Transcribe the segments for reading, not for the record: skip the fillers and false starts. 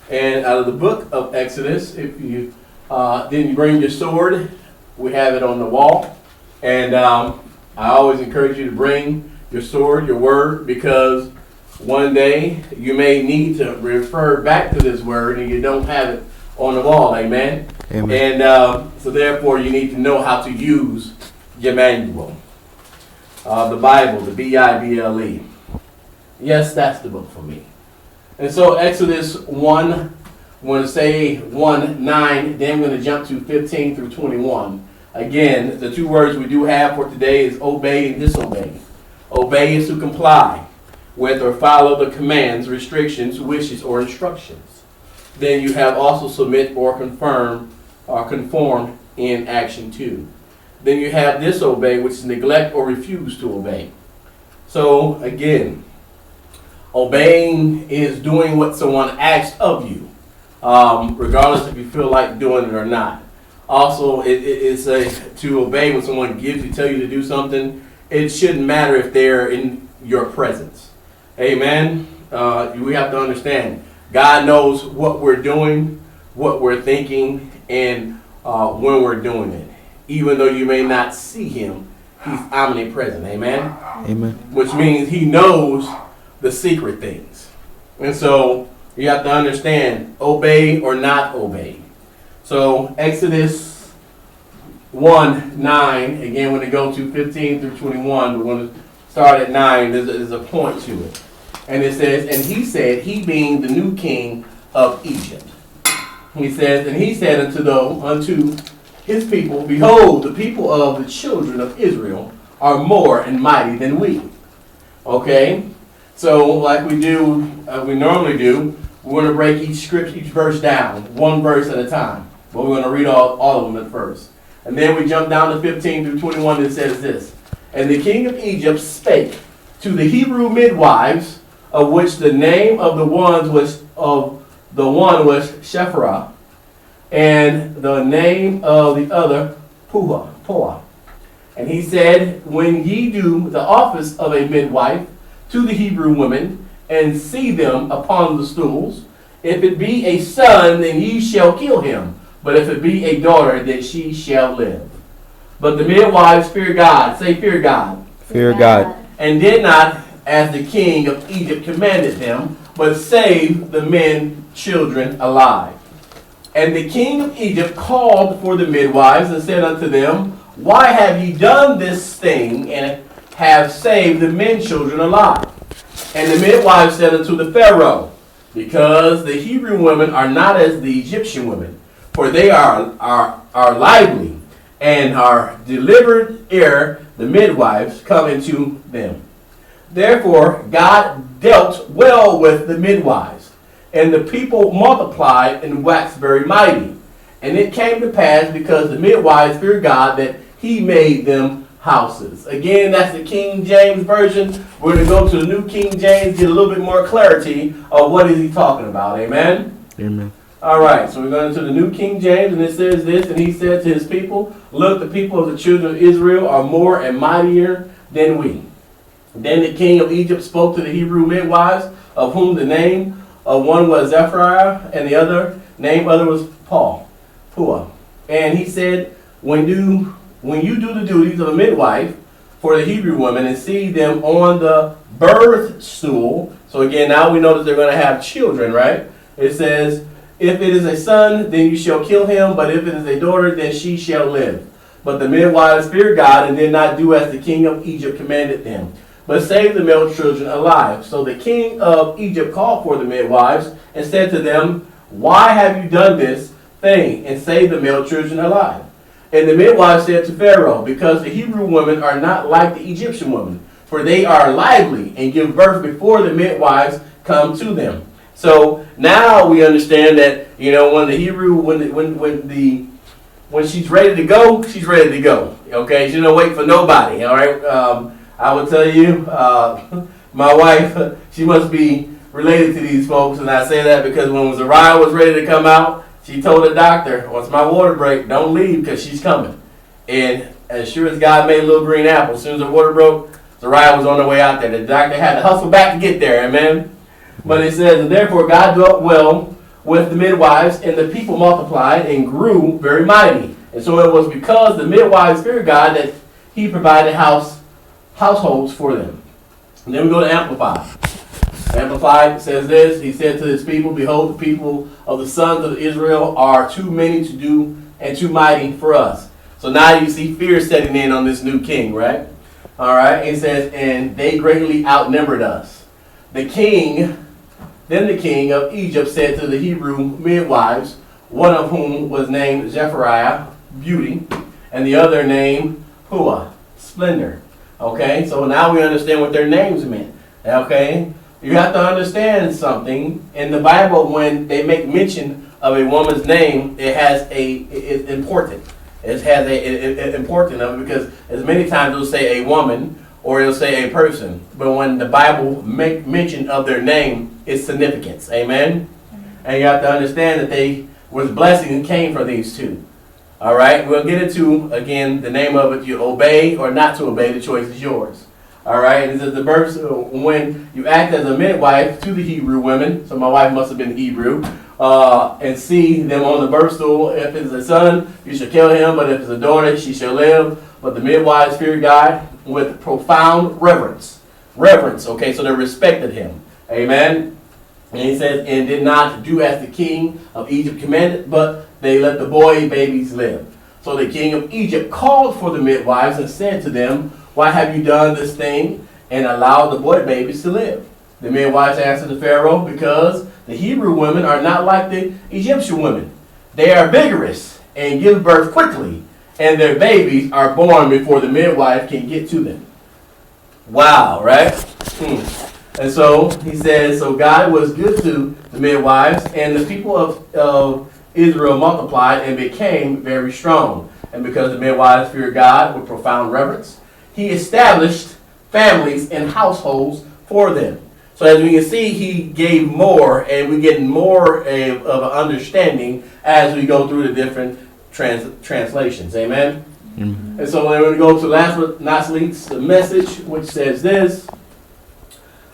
And out of the book of Exodus, if you then you bring your sword. We have it on the wall. And I always encourage you to bring your sword, your word, because one day you may need to refer back to this word and you don't have it on the wall. Amen? Amen. And so therefore you need to know how to use your manual. The Bible, the Bible. Yes, that's the book for me. And so Exodus 1, I'm going to say 1:9, then I'm going to jump to 15 through 21. Again, the two words we do have for today is obey and disobey. Obey is to comply with or follow the commands, restrictions, wishes, or instructions. Then you have also submit or confirm or conform in action to. Then you have disobey, which is neglect or refuse to obey. So again, obeying is doing what someone asks of you, regardless if you feel like doing it or not. Also, it's to obey when someone tell you to do something. It shouldn't matter if they're in your presence. Amen. We have to understand God knows what we're doing, what we're thinking, and when we're doing it. Even though you may not see him, he's omnipresent. Amen. Amen. Which means he knows the secret things. And so you have to understand, obey or not obey. So Exodus 1:9, again, when they go to 15 through 21, we're going to start at 9. There's a point to it. And it says, and he said, he being the new king of Egypt. He says, and he said unto his people, behold, the people of the children of Israel are more and mighty than we. Okay? So like we normally do, we're going to break each verse down, one verse at a time. But we're going to read all of them at first. And then we jump down to 15 through 21 and it says this. And the king of Egypt spake to the Hebrew midwives, of which the name of the one was Shepherah, and the name of the other Puah. And he said, when ye do the office of a midwife to the Hebrew women, and see them upon the stools, if it be a son, then ye shall kill him. But if it be a daughter, then she shall live. But the midwives fear God. Say, fear God. Fear God. And did not, as the king of Egypt commanded them, but saved the men, children alive. And the king of Egypt called for the midwives and said unto them, why have ye done this thing, and have saved the men, children alive? And the midwives said unto the Pharaoh, because the Hebrew women are not as the Egyptian women, for they are lively, and are delivered ere the midwives come into them. Therefore God dealt well with the midwives, and the people multiplied and waxed very mighty. And it came to pass, because the midwives feared God, that he made them houses. Again, that's the King James Version. We're going to go to the New King James, get a little bit more clarity of what is he talking about. Amen? Amen. All right, so we're going to the New King James, and it says this, and he said to his people, look, the people of the children of Israel are more and mightier than we. Then the king of Egypt spoke to the Hebrew midwives, of whom the name of one was Zephyriah, and the other was Puah. And he said, when you do the duties of a midwife for the Hebrew women and see them on the birth stool, so again, now we know that they're going to have children, right? It says, if it is a son, then you shall kill him, but if it is a daughter, then she shall live. But the midwives feared God and did not do as the king of Egypt commanded them, but saved the male children alive. So the king of Egypt called for the midwives and said to them, why have you done this thing and saved the male children alive? And the midwives said to Pharaoh, because the Hebrew women are not like the Egyptian women, for they are lively and give birth before the midwives come to them. So now we understand that, when the Hebrew, when she's ready to go, she's ready to go. Okay, she don't wait for nobody. All right. I will tell you, my wife, she must be related to these folks, and I say that because when Zariah was ready to come out, she told the doctor, once my water break, don't leave because she's coming. And as sure as God made a little green apple, as soon as the water broke, Zariah was on the way out there. The doctor had to hustle back to get there, amen? But it says, and therefore God dealt well with the midwives, and the people multiplied and grew very mighty. And so it was because the midwives feared God that he provided households for them. And then we go to Amplify. Amplified says this, he said to his people, behold, the people of the sons of Israel are too many to do and too mighty for us. So now you see fear setting in on this new king, right? All right, he says, and they greatly outnumbered us. Then the king of Egypt said to the Hebrew midwives, one of whom was named Zechariah, beauty, and the other named Hua, splendor. Okay, so now we understand what their names meant. Okay, you have to understand something. In the Bible, when they make mention of a woman's name, it's important. It has a important of it because as many times it'll say a woman or it'll say a person. But when the Bible make mention of their name, it's significance. Amen? And you have to understand that they was blessing came from these two. All right? We'll get into, again, the name of it. You obey or not to obey, the choice is yours. All right? And this is the verse when you act as a midwife to the Hebrew women. So my wife must have been Hebrew. And see them on the birth stool. If it's a son, you shall kill him. But if it's a daughter, she shall live. But the midwives feared God with profound reverence. Reverence, okay, so they respected him. Amen. And he says, and did not do as the king of Egypt commanded, but they let the boy babies live. So the king of Egypt called for the midwives and said to them, why have you done this thing and allowed the boy babies to live? The midwives answered the Pharaoh, because the Hebrew women are not like the Egyptian women. They are vigorous and give birth quickly, and their babies are born before the midwife can get to them. Wow, right? And so he says, so God was good to the midwives, and the people of Israel multiplied and became very strong. And because the midwives feared God with profound reverence, he established families and households for them. So as we can see, he gave more, and we get more of an understanding as we go through the different translations. Amen? Mm-hmm. And so when we go to last but not least, the message, which says this,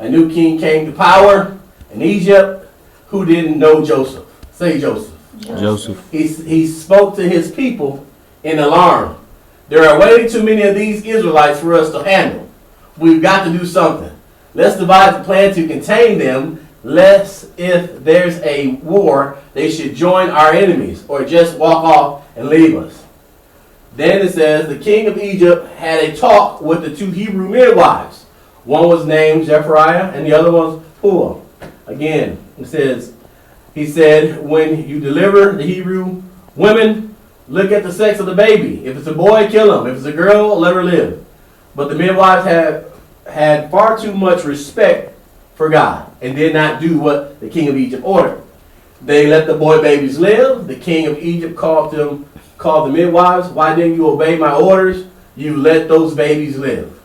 a new king came to power in Egypt who didn't know Joseph. Say Joseph. Joseph. He spoke to his people in alarm. There are way too many of these Israelites for us to handle. We've got to do something. Let's devise a plan to contain them, lest if there's a war, they should join our enemies or just walk off and leave us. Then it says, the king of Egypt had a talk with the two Hebrew midwives. One was named Zechariah and the other was Hua. Again, it says, he said, when you deliver the Hebrew women, look at the sex of the baby. If it's a boy, kill him. If it's a girl, let her live. But the midwives had far too much respect for God and did not do what the king of Egypt ordered. They let the boy babies live. The king of Egypt called the midwives. Why didn't you obey my orders? You let those babies live.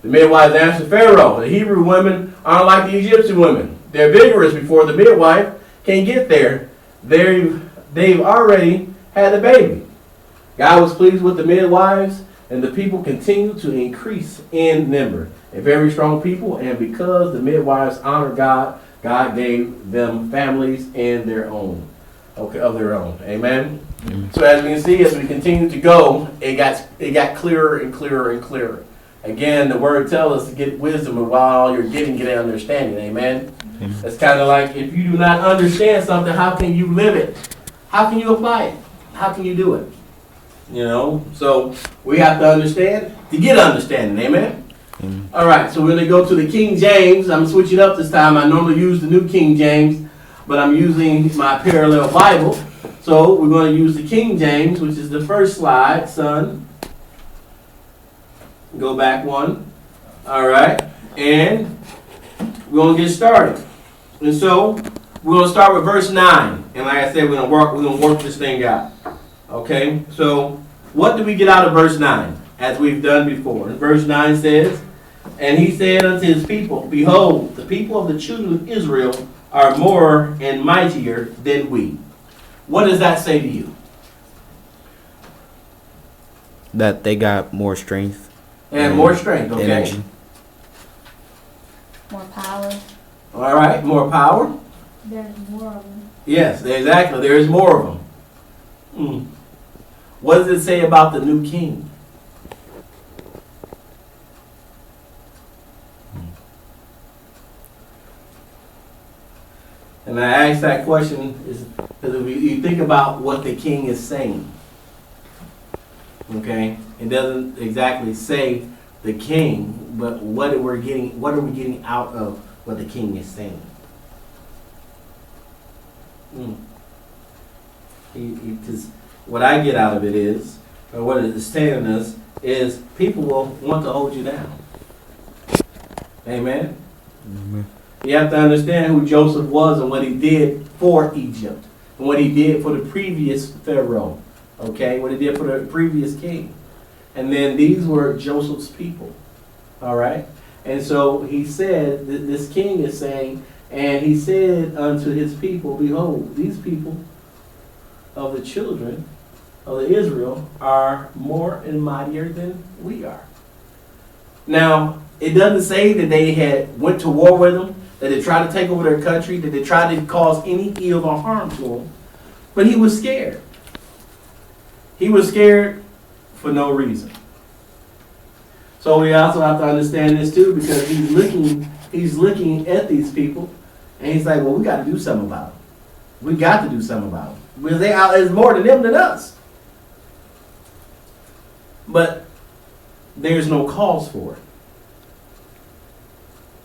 The midwives answered Pharaoh, the Hebrew women aren't like the Egyptian women. They're vigorous before the midwife can get there. They've already had a baby. God was pleased with the midwives, and the people continued to increase in number. A very strong people, and because the midwives honored God, God gave them families of their own. Amen. Mm-hmm. So as we can see, as we continue to go, it got clearer and clearer and clearer. Again, the word tells us to get wisdom, and while you're getting understanding. Amen. Mm-hmm. It's kind of like if you do not understand something, how can you live it? How can you apply it? How can you do it? You know, so we have to understand to get understanding. Amen. Mm-hmm. All right, so we're going to go to the King James. I'm switching up this time. I normally use the New King James, but I'm using my parallel Bible. So we're going to use the King James, which is the first slide, son. Go back one. All right, and we're going to get started. And so we're going to start with verse 9. And like I said, we're going to work this thing out. Okay, so what do we get out of verse 9? As we've done before. And verse 9 says, and he said unto his people, behold, the people of the children of Israel are more and mightier than we. What does that say to you? That they got more strength. And more strength, okay. Energy. More power. All right, more power. There's more of them. Yes, exactly. There is more of them. What does it say about the new king? And I ask that question is because if you think about what the king is saying, okay, it doesn't exactly say the king, but what are we getting out of what the king is saying? Because what I get out of it is, or what it is telling us, is people will want to hold you down. Amen? Amen. You have to understand who Joseph was and what he did for Egypt. And what he did for the previous Pharaoh. Okay? What he did for the previous king. And then these were Joseph's people. Alright? And so he said, this king is saying, and he said unto his people, behold, these people of the children of Israel are more and mightier than we are. Now, it doesn't say that they had went to war with them, that they tried to take over their country, that they tried to cause any ill or harm to them. But he was scared. He was scared for no reason. So we also have to understand this too, because he's looking at these people, and he's like, well, we got to do something about it. We got to do something about it. Because there's more to them than us. But there's no cause for it.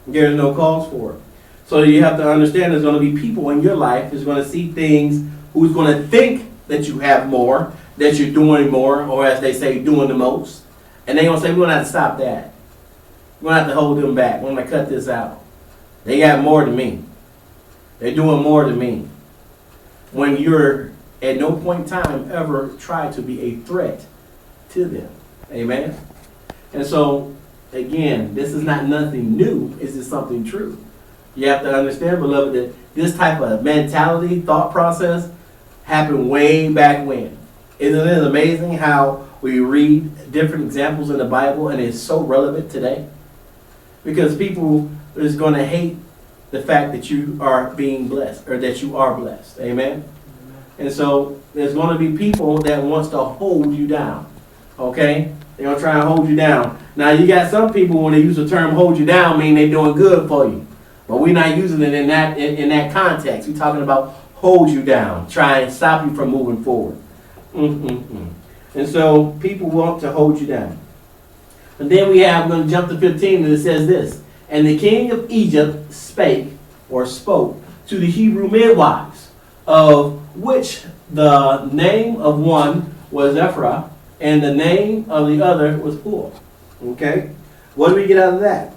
There's no cause for it. So you have to understand there's going to be people in your life who's going to see things, who's going to think that you have more, that you're doing more, or as they say, doing the most. And they're going to say, we're going to have to stop that. We're going to have to hold them back. We're going to cut this out. They got more than me. They're doing more than me. When you're at no point in time ever try to be a threat to them. Amen? And so, again, this is not nothing new. It's just something true. You have to understand, beloved, that this type of mentality, thought process, happened way back when. Isn't it amazing how we read different examples in the Bible and it's so relevant today? Because people is going to hate the fact that you are being blessed, or that you are blessed. Amen? And so there's going to be people that wants to hold you down. Okay? They're going to try and hold you down. Now you got some people, when they use the term hold you down, mean they're doing good for you. But we're not using it in that context. We're talking about hold you down, try and stop you from moving forward. And so people want to hold you down. And then we have, I'm going to jump to 15, and it says this. And the king of Egypt spake, or spoke, to the Hebrew midwives, of which the name of one was Ephraim, and the name of the other was Pur. Okay? What do we get out of that?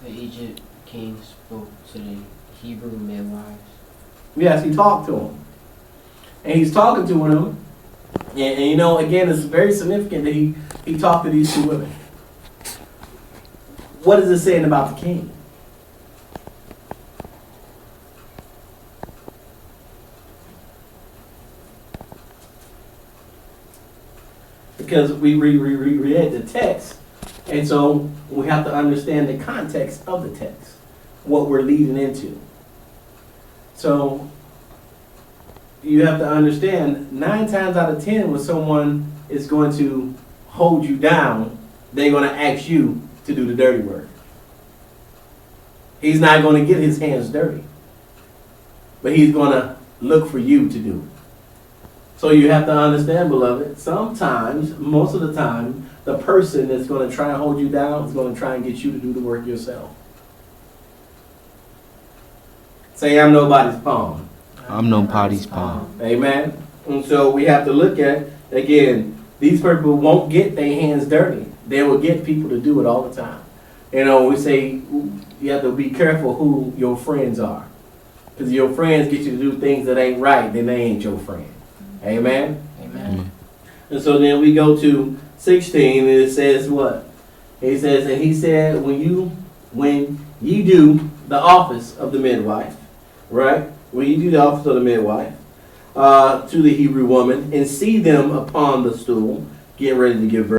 The Egypt king spoke to the Hebrew midwives. Yes, he talked to them. And he's talking to them. And you know, again, it's very significant that he talked to these two women. What is it saying about the king? Because we read the text, and so we have to understand the context of the text, what we're leading into. So you have to understand, 9 times out of 10, when someone is going to hold you down, they're going to ask you to do the dirty work. He's not going to get his hands dirty, but he's going to look for you to do it. So you have to understand, beloved, sometimes, most of the time, the person that's going to try and hold you down is going to try and get you to do the work yourself. Say, I'm nobody's pawn. I'm nobody's pawn. Amen. And so we have to look at, again, these people won't get their hands dirty. They will get people to do it all the time. You know, we say you have to be careful who your friends are. Because your friends get you to do things that ain't right, then they ain't your friend. Amen? Amen. And so then we go to 16, and it says what? It says, and he said, when ye do the office of the midwife, right? When you do the office of the midwife, to the Hebrew woman and see them upon the stool, getting ready to give birth.